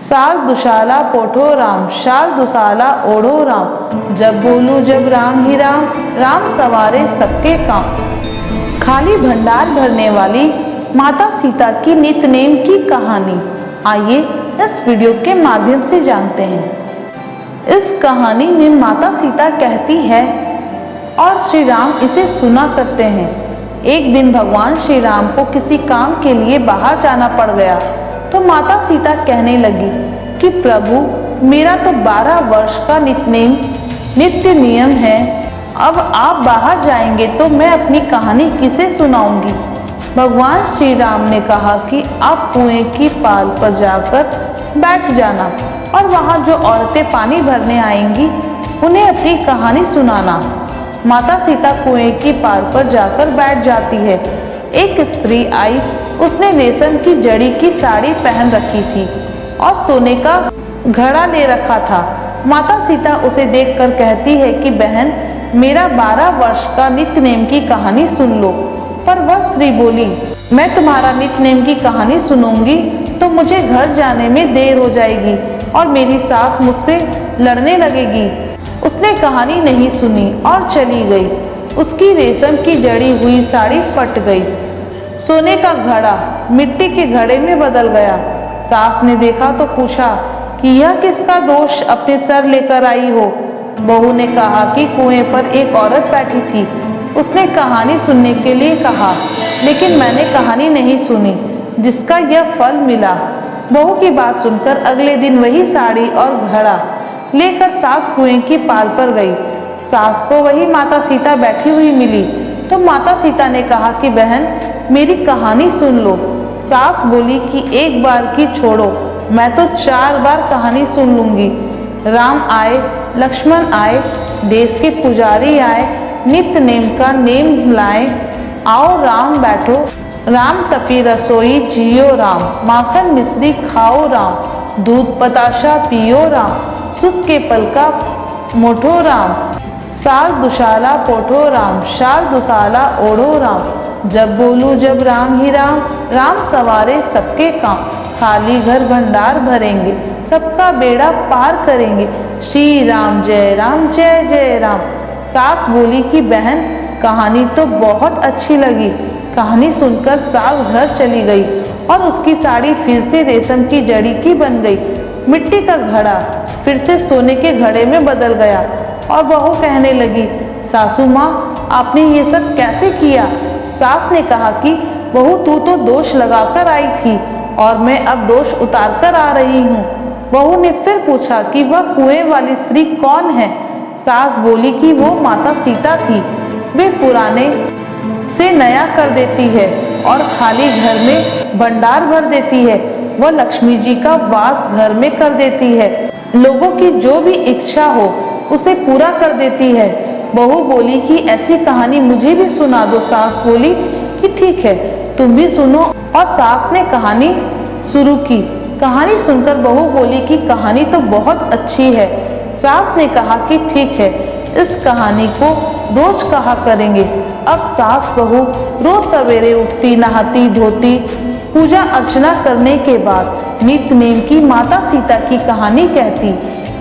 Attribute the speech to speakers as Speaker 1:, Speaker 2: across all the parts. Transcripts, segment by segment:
Speaker 1: साल दुशाला पोठो राम, शाल दुसाला ओढ़ो राम। जब बोलूं जब राम ही राम, राम सवारे सबके काम। खाली भंडार भरने वाली माता सीता की नित्य-नेम की कहानी आइए इस वीडियो के माध्यम से जानते हैं। इस कहानी में माता सीता कहती है और श्री राम इसे सुना करते हैं। एक दिन भगवान श्री राम को किसी काम के लिए बाहर जाना पड़ गया तो माता सीता कहने लगी कि प्रभु, मेरा तो 12 वर्ष का नित्य नियम है। अब आप बाहर जाएंगे तो मैं अपनी कहानी किसे सुनाऊंगी। भगवान श्री राम ने कहा कि आप कुएं की पाल पर जाकर बैठ जाना और वहां जो औरतें पानी भरने आएंगी उन्हें अपनी कहानी सुनाना। माता सीता कुएं की पाल पर जाकर बैठ जाती है। एक स्त्री आई, उसने रेशम की जड़ी की साड़ी पहन रखी थी और सोने का घड़ा ले रखा था। माता सीता उसे देखकर कहती है कि बहन, मेरा 12 वर्ष का नित्य नेम की कहानी सुन लो। पर वह स्त्री बोली, मैं तुम्हारा नित्य नेम की कहानी सुनूंगी तो मुझे घर जाने में देर हो जाएगी और मेरी सास मुझसे लड़ने लगेगी। उसने कहानी नहीं सुनी और चली गई। उसकी रेशम की जड़ी हुई साड़ी फट गई। सोने का घड़ा मिट्टी के घड़े में बदल गया। सास ने देखा तो पूछा कि यह किसका दोष अपने सर लेकर आई हो। बहू ने कहा कि कुएं पर एक औरत बैठी थी, उसने कहानी सुनने के लिए कहा, लेकिन मैंने कहानी नहीं सुनी जिसका यह फल मिला। बहू की बात सुनकर अगले दिन वही साड़ी और घड़ा लेकर सास कुएं की पाल पर गई। सास को वही माता सीता बैठी हुई मिली तो माता सीता ने कहा कि बहन, मेरी कहानी सुन लो। सास बोली कि एक बार की छोड़ो, मैं तो 4 बार कहानी सुन लूंगी। राम आए, लक्ष्मण आए, देश के पुजारी आए, नित्य नेम का नेम लाए। आओ राम बैठो, राम तपी रसोई जियो राम, माखन मिश्री खाओ राम, दूध बताशा पियो राम, सुख के पल का मोठो राम। साल दुशाला पोठो राम, शाल दुसाला ओढ़ो राम। जब बोलूं जब राम ही राम, राम सवारे सबके काम। खाली घर भंडार भरेंगे, सबका बेड़ा पार करेंगे। श्री राम जय जय राम। सास बोली कि बहन, कहानी तो बहुत अच्छी लगी। कहानी सुनकर सास घर चली गई और उसकी साड़ी फिर से रेशम की जड़ी की बन गई। मिट्टी का घड़ा फिर से सोने के घड़े में बदल गया और बहू कहने लगी, सासू माँ, आपने ये सब कैसे किया। सास ने कहा कि बहू, तू तो दोष लगाकर आई थी और मैं अब दोष उतार कर आ रही हूँ। बहू ने फिर पूछा कि वह कुएं वाली स्त्री कौन है। सास बोली कि वो माता सीता थी। वे पुराने से नया कर देती है और खाली घर में भंडार भर देती है। वह लक्ष्मी जी का वास घर में कर देती है। लोगों की जो भी इच्छा हो उसे पूरा कर देती है। बहू बोली कि ऐसी कहानी मुझे भी सुना दो। सास बोली कि ठीक है, तुम भी सुनो। और सास ने कहानी शुरू की। कहानी सुनकर बहू बोली कि कहानी तो बहुत अच्छी है। सास ने कहा कि ठीक है, इस कहानी को रोज कहा करेंगे। अब सास बहू रोज सवेरे उठती, नहाती धोती, पूजा अर्चना करने के बाद नित्य नेम की माता सीता की कहानी कहती।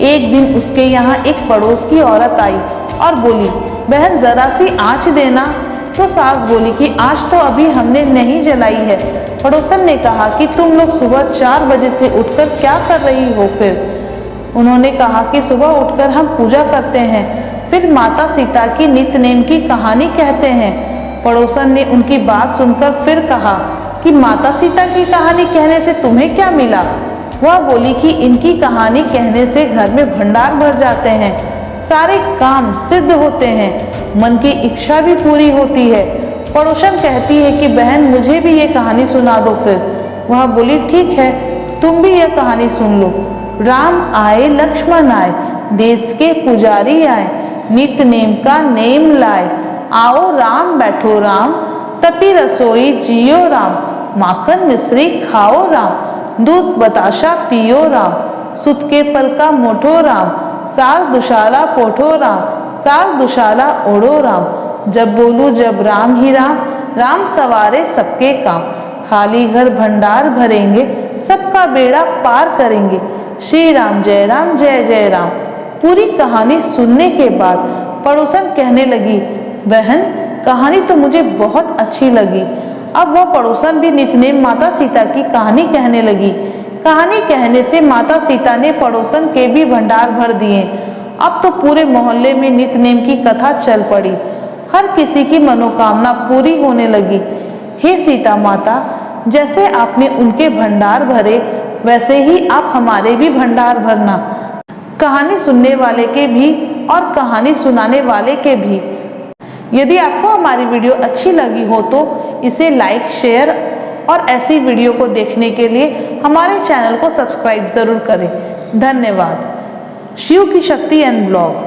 Speaker 1: एक दिन उसके यहाँ एक पड़ोस की औरत आई और बोली, बहन जरा सी आँच देना। तो सास बोली कि आँच तो अभी हमने नहीं जलाई है। पड़ोसन ने कहा कि तुम लोग सुबह 4 बजे से उठकर क्या कर रही हो। फिर उन्होंने कहा कि सुबह उठकर हम पूजा करते हैं, फिर माता सीता की नित्य नेम की कहानी कहते हैं। पड़ोसन ने उनकी बात सुनकर फिर कहा कि माता सीता की कहानी कहने से तुम्हें क्या मिला। वह बोली कि इनकी कहानी कहने से घर में भंडार भर जाते हैं, सारे काम सिद्ध होते हैं, मन की इच्छा भी पूरी होती है। पड़ोसन कहती है कि बहन, मुझे भी ये कहानी सुना दो। फिर वह बोली ठीक है, तुम भी यह कहानी सुन लो। राम आए, लक्ष्मण आए, देश के पुजारी आए, नित्य नेम का नेम लाए। आओ राम बैठो राम, तपी रसोई जियो राम, माखन मिश्री खाओ राम, दूध बताशा पियो राम, सुत के पल का मोठो राम। साल दुशाला पोठो राम, साल दुशाला ओढ़ो राम। जब बोलूं जब राम ही राम, राम सवारे सबके काम। खाली घर भंडार भरेंगे, सबका बेड़ा पार करेंगे। श्री राम जय जय राम। पूरी कहानी सुनने के बाद पड़ोसन कहने लगी, बहन कहानी तो मुझे बहुत अच्छी लगी। अब वह पड़ोसन भी नितनेम माता सीता की कहानी कहने लगी। कहानी कहने से माता सीता ने पड़ोसन के भी भंडार भर दिए। अब तो पूरे मोहल्ले में नितनेम की कथा चल पड़ी। हर किसी की मनोकामना पूरी होने लगी। हे सीता माता, जैसे आपने उनके भंडार भरे वैसे ही आप हमारे भी भंडार भरना, कहानी सुनने वाले के भी और कहानी सुनाने वाले के भी। यदि आपको हमारी वीडियो अच्छी लगी हो तो इसे लाइक, शेयर और ऐसी वीडियो को देखने के लिए हमारे चैनल को सब्सक्राइब जरूर करें। धन्यवाद। शिव की शक्ति एंड ब्लॉग।